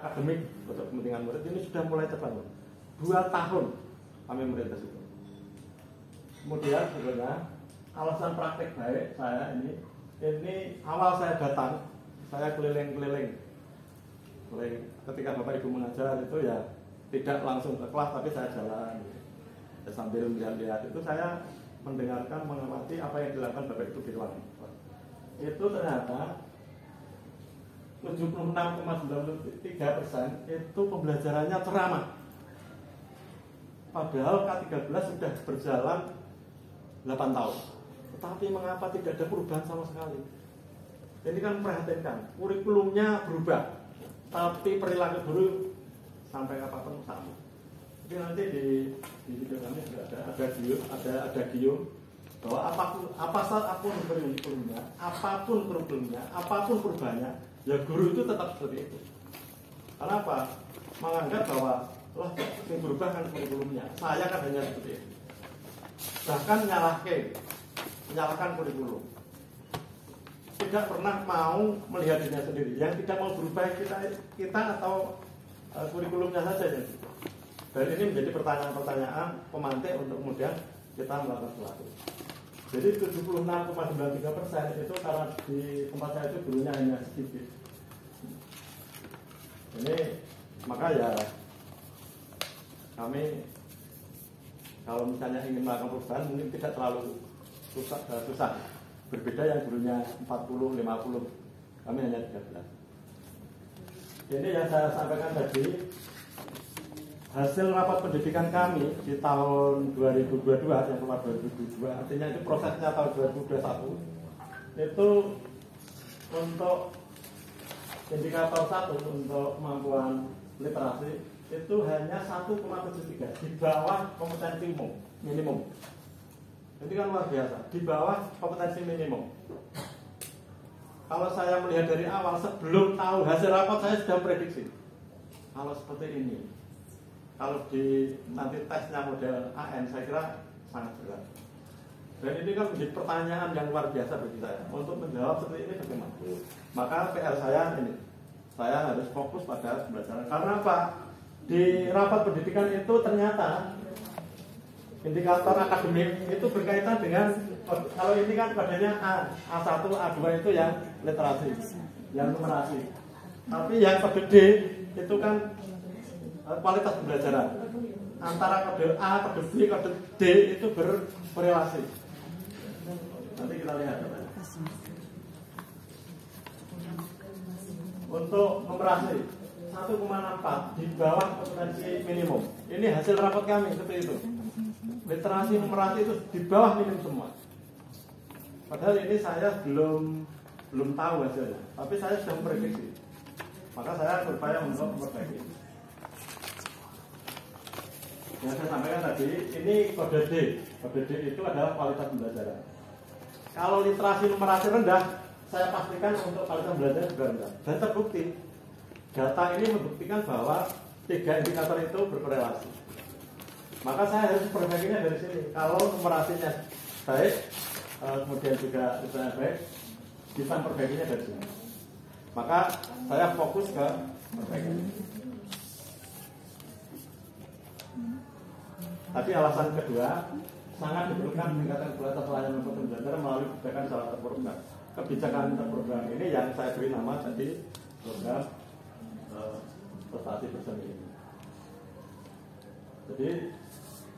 akademik untuk kepentingan murid ini sudah mulai terbangun. 2 tahun kami merintis itu. Kemudian sebenarnya alasan praktek baik saya ini awal saya datang, saya keliling-keliling. Ketika Bapak Ibu mengajar itu ya tidak langsung ke kelas, tapi saya jalan ya, sambil melihat-lihat itu saya mendengarkan, mengamati apa yang dilakukan Bapak Ibu di ruangan. Itu ternyata 76,93% itu pembelajarannya ceramah. Padahal K13 sudah berjalan 8 tahun. Tetapi mengapa tidak ada perubahan sama sekali? Ini kan memprihatinkan. Kurikulumnya berubah, tapi perilaku guru sampai kapanpun sama. Jadi nanti di video kami ada gium bahwa apapun kurikulumnya, apapun perubahannya, ya guru itu tetap seperti itu. Kenapa? Menganggap bahwa yang berubah kan kurikulumnya. Saya kan hanya seperti itu. Bahkan menyalahkan kurikulum. Tidak pernah mau melihat dirinya sendiri. Yang tidak mau berubah kita atau kurikulumnya saja. Dan ini menjadi pertanyaan-pertanyaan pemantik untuk kemudian kita melakukan sesuatu. Jadi 76,93% itu karena di tempat saya itu gurunya hanya sedikit. Ini maka ya kami kalau misalnya ingin melakukan perubahan mungkin tidak terlalu susah. Berbeda yang gurunya 40, 50, kami hanya 13. Ini yang saya sampaikan tadi, hasil rapat pendidikan kami di tahun 2022 yang keluar 2022, artinya itu prosesnya tahun 2021 itu untuk indikator 1 untuk kemampuan literasi itu hanya 1,73 di bawah kompetensi minimum. Ini kan luar biasa, di bawah kompetensi minimum. Kalau saya melihat dari awal sebelum tahu hasil rapat saya sudah prediksi kalau seperti ini. Kalau nanti tesnya model AN saya kira sangat berat. Dan ini kan menjadi pertanyaan yang luar biasa bagi saya. Untuk menjawab seperti ini bagaimana? Maka PR saya ini, saya harus fokus pada pembelajaran. Karena apa? Di rapat pendidikan itu ternyata indikator akademik itu berkaitan dengan, kalau ini kan kodenya A1, A2 itu yang literasi, yang numerasi. Tapi yang kode D itu kan kualitas pembelajaran. Antara kode A, kode B, kode D itu berkorelasi. Nanti kita lihat. Untuk numerasi 1,64 di bawah kompetensi minimum. Ini hasil rapat kami seperti itu. Literasi numerasi itu di bawah minim semua. Padahal ini saya belum tahu hasilnya, tapi saya sudah memprediksi. Maka saya berupaya untuk memperbaiki. Yang saya sampaikan tadi, ini kode D. Kode D itu adalah kualitas pembelajaran. Kalau literasi numerasi rendah, saya pastikan untuk kualitas pembelajaran juga rendah. Dan terbukti, data ini membuktikan bahwa 3 indikator itu berkorelasi. Maka saya harus perbaikinya dari sini. Kalau numerasinya baik, kemudian juga literasinya baik, bisa perbaikinya dari sini. Maka saya fokus ke perbaikan. Tapi alasan kedua, sangat diperlukan peningkatan kualitas layanan pembelajaran melalui kebijakan secara terprogram. Kebijakan terprogram ini yang saya beri nama tadi program prestasi bersemi. Jadi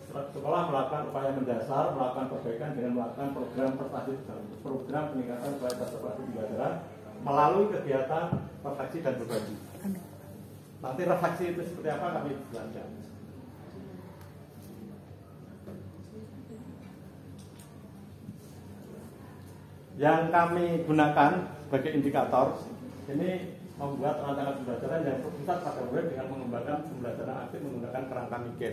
sekolah melakukan upaya mendasar, melakukan perbaikan dengan melakukan program prestasi bersemi, program peningkatan kualitas prestasi pembelajaran melalui kegiatan refleksi dan berbagi. Nanti refleksi itu seperti apa kami jelaskan. Yang kami gunakan sebagai indikator ini membuat rancangan pembelajaran yang berpusat pada murid dengan mengembangkan pembelajaran aktif menggunakan kerangka mikir.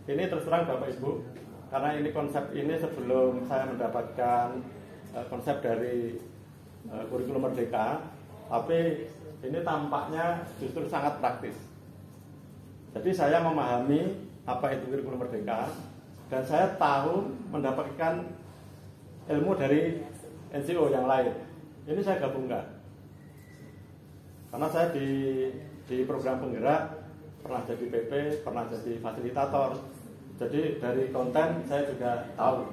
Ini terus terang Bapak Ibu, karena ini konsep ini sebelum saya mendapatkan konsep dari kurikulum Merdeka, tapi ini tampaknya justru sangat praktis. Jadi saya memahami apa itu kurikulum Merdeka dan saya tahu mendapatkan ilmu dari NGO yang lain. Ini saya gabungkan. Karena saya di di program penggerak, pernah jadi PP, pernah jadi fasilitator. Jadi dari konten saya juga tahu.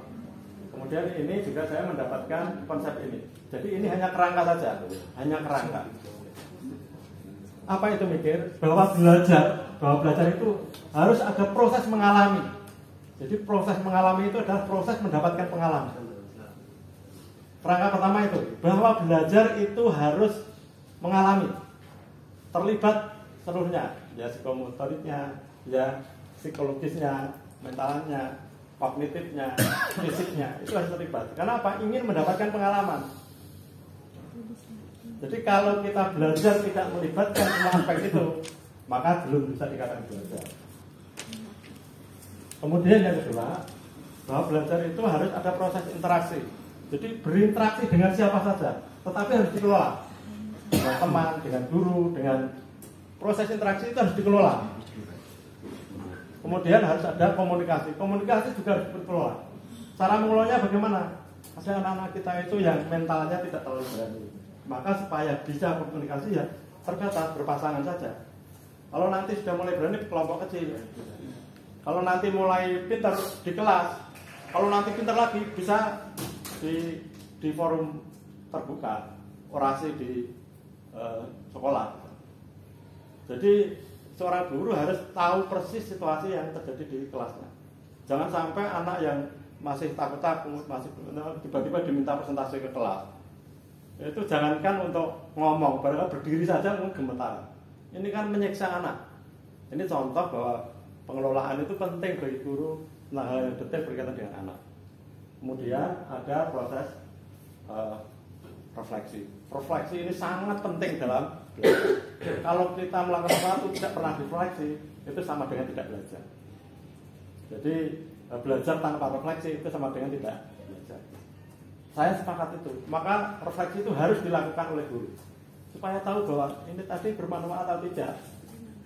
Kemudian ini juga saya mendapatkan konsep ini. Jadi ini hanya kerangka saja, hanya kerangka. Apa itu mikir? Bahwa belajar itu harus ada proses mengalami. Jadi proses mengalami itu adalah proses mendapatkan pengalaman. Kerangka pertama itu, bahwa belajar itu harus mengalami, terlibat seluruhnya, ya psikomotoriknya, ya psikologisnya, mentalnya, kognitifnya, fisiknya, itu harus terlibat. Karena apa? Ingin mendapatkan pengalaman. Jadi kalau kita belajar tidak melibatkan semua aspek itu, maka belum bisa dikatakan belajar. Kemudian yang kedua, bahwa belajar itu harus ada proses interaksi. Jadi berinteraksi dengan siapa saja, tetapi harus dikelola. Dengan teman, dengan guru, dengan proses interaksi itu harus dikelola. Kemudian harus ada komunikasi. Komunikasi juga harus dikelola. Cara mengelolanya bagaimana? Ada anak-anak kita itu yang mentalnya tidak terlalu berani. Maka supaya bisa komunikasi ya terbatas berpasangan saja. Kalau nanti sudah mulai berani kelompok kecil. Kalau nanti mulai pintar di kelas. Kalau nanti pintar lagi bisa di forum terbuka, orasi di sekolah. Jadi seorang guru harus tahu persis situasi yang terjadi di kelasnya. Jangan sampai anak yang masih takut-takut, masih tiba-tiba diminta presentasi ke kelas. Itu jangankan untuk ngomong, padahal berdiri saja mungkin gemetar. Ini kan menyiksa anak. Ini contoh bahwa pengelolaan itu penting bagi guru, hal yang detail berkaitan dengan anak. Kemudian ada proses refleksi. Refleksi ini sangat penting dalam belajar. Kalau kita melakukan sesuatu tidak pernah refleksi, itu sama dengan tidak belajar. Jadi belajar tanpa refleksi itu sama dengan tidak belajar. Saya sepakat itu. Maka refleksi itu harus dilakukan oleh guru supaya tahu bahwa ini tadi bermanfaat atau tidak.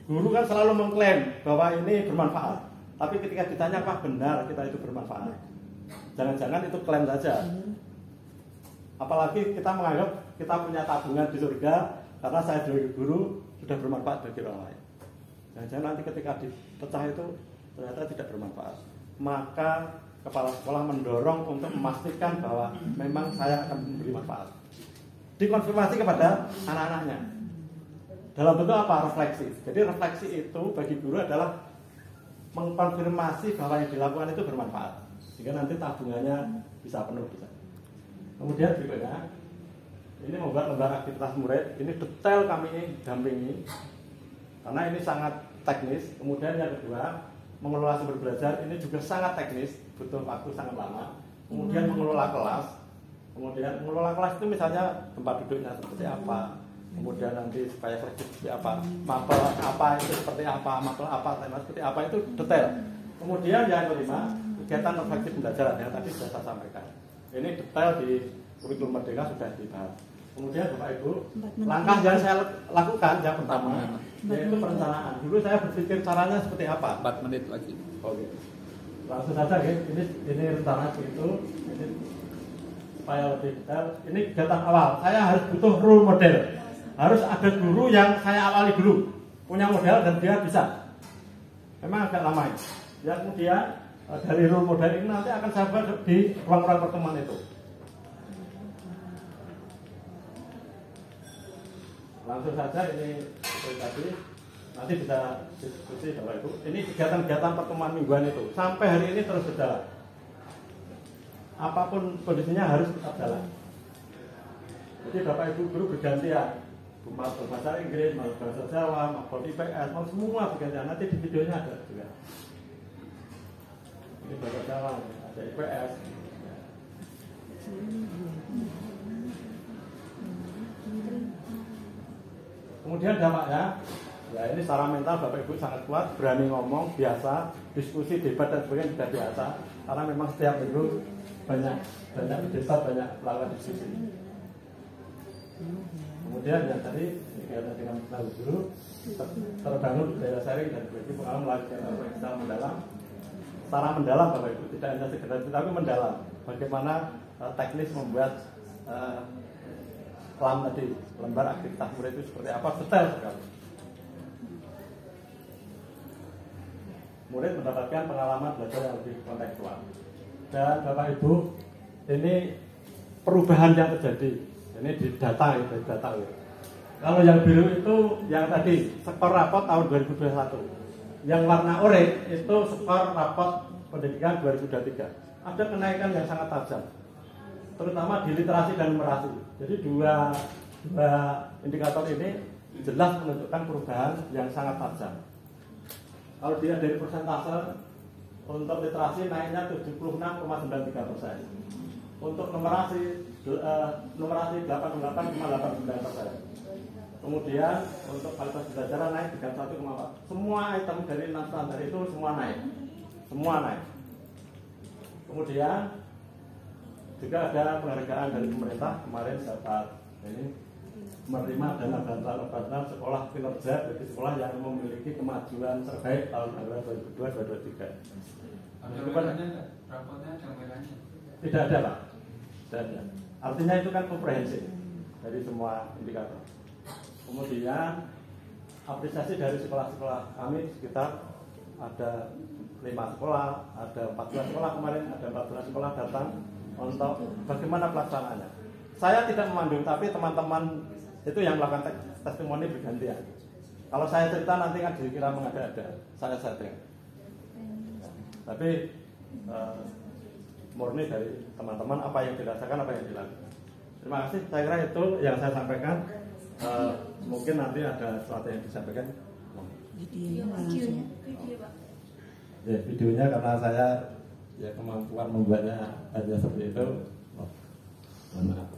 Guru kan selalu mengklaim bahwa ini bermanfaat, tapi ketika ditanya apa benar kita itu bermanfaat, jangan-jangan itu klaim saja. Apalagi kita menganggap kita punya tabungan di surga karena saya sebagai guru sudah bermanfaat bagi orang lain. Jangan-jangan nanti ketika dipecah itu ternyata tidak bermanfaat. Maka kepala sekolah mendorong untuk memastikan bahwa memang saya akan memberi manfaat. Dikonfirmasi kepada anak-anaknya. Dalam bentuk apa? Refleksi. Jadi refleksi itu bagi guru adalah mengkonfirmasi bahwa yang dilakukan itu bermanfaat. Sehingga nanti tabungannya bisa penuh. Bisa. Kemudian berikutnya, ini membuat lembar aktivitas murid. Ini detail kami dampingi. Karena ini sangat teknis. Kemudian yang kedua, mengelola sumber belajar ini juga sangat teknis, butuh waktu sangat lama. Kemudian mengelola kelas. Kemudian mengelola kelas itu misalnya tempat duduknya seperti apa, kemudian nanti supaya fleksibel seperti apa, mapel apa itu seperti apa, mapel apa, tema seperti apa, itu detail. Kemudian yang kelima, kegiatan refleksi pembelajaran yang tadi sudah saya sampaikan. Ini detail di kurikulum Merdeka sudah dibahas. Kemudian Bapak Ibu, langkah yang saya lakukan yang pertama yaitu perencanaan. Dulu saya berpikir caranya seperti apa. 4 menit lagi. Oke. Langsung saja ya. Ini rencana itu. Ini supaya lebih detail. Ini kegiatan awal. Saya harus butuh role model. Harus ada guru yang saya awali dulu, punya model dan dia bisa. Memang agak lama ya. Ya kemudian dari role model ini nanti akan saya buat di ruang-ruang pertemuan itu. Langsung saja ini seperti tadi, nanti bisa diskusi Bapak Ibu. Ini kegiatan-kegiatan pertemuan mingguan itu sampai hari ini terus berjalan. Apapun kondisinya harus tetap jalan. Jadi Bapak Ibu guru bergantian, mau bahasa Inggris, mau bahasa Jawa, mau IPS, mau semua bergantian. Nanti di videonya ada juga. Ini bahasa Jawa, ada IPS. Kemudian dampaknya, ya ini secara mental Bapak Ibu sangat kuat, berani ngomong, biasa, diskusi, debat dan sebagainya sudah biasa. Karena memang setiap minggu banyak desa, banyak melakukan diskusi. Kemudian yang tadi kegiatan dengan tahu dulu terbangun budaya sharing dan berbagi pengalaman melalui kegiatan mendalam. Secara mendalam Bapak Ibu, tidak hanya sekedar tapi mendalam. Bagaimana teknis membuat lembar aktivitas murid itu seperti apa, detail sekali. murid mendapatkan pengalaman belajar yang lebih kontekstual. Dan Bapak Ibu, ini perubahan yang terjadi. Ini di data itu, data itu. Kalau yang biru itu yang tadi skor rapot tahun 2021. Yang warna oranye itu skor rapot pendidikan 2023. Ada kenaikan yang sangat tajam, terutama di literasi dan numerasi. Jadi dua indikator ini jelas menunjukkan perubahan yang sangat tajam. Kalau dilihat dari persentase, untuk literasi naiknya 76,93%. Untuk numerasi 88,89%. Kemudian untuk kualitas belajar naik 31,4. Semua item dari 6 standar itu semua naik. Semua naik. Kemudian juga ada penghargaan dari pemerintah kemarin dapat ini menerima dana bantuan operasional sekolah kinerja bagi sekolah yang memiliki kemajuan terbaik tahun anggaran 2022-2023. Rapotnya ada merahnya? Tidak ada, Pak. Tidak ada. Artinya itu kan komprehensif dari semua indikator. Kemudian apresiasi dari sekolah-sekolah kami sekitar ada 5 sekolah, ada 14 sekolah kemarin, ada 14 sekolah datang untuk bagaimana pelaksanaannya. Saya tidak memandu, tapi teman-teman itu yang melakukan testimoni bergantian. Kalau saya cerita nanti kan dikira mengada-ada, saya setting. Tapi murni dari teman-teman apa yang dirasakan, apa yang dilakukan. Terima kasih, saya kira itu yang saya sampaikan. Mungkin nanti ada sesuatu yang disampaikan. Videonya, Pak. Ya, videonya karena saya ya kemampuan membuatnya hanya seperti itu. Mohon maaf.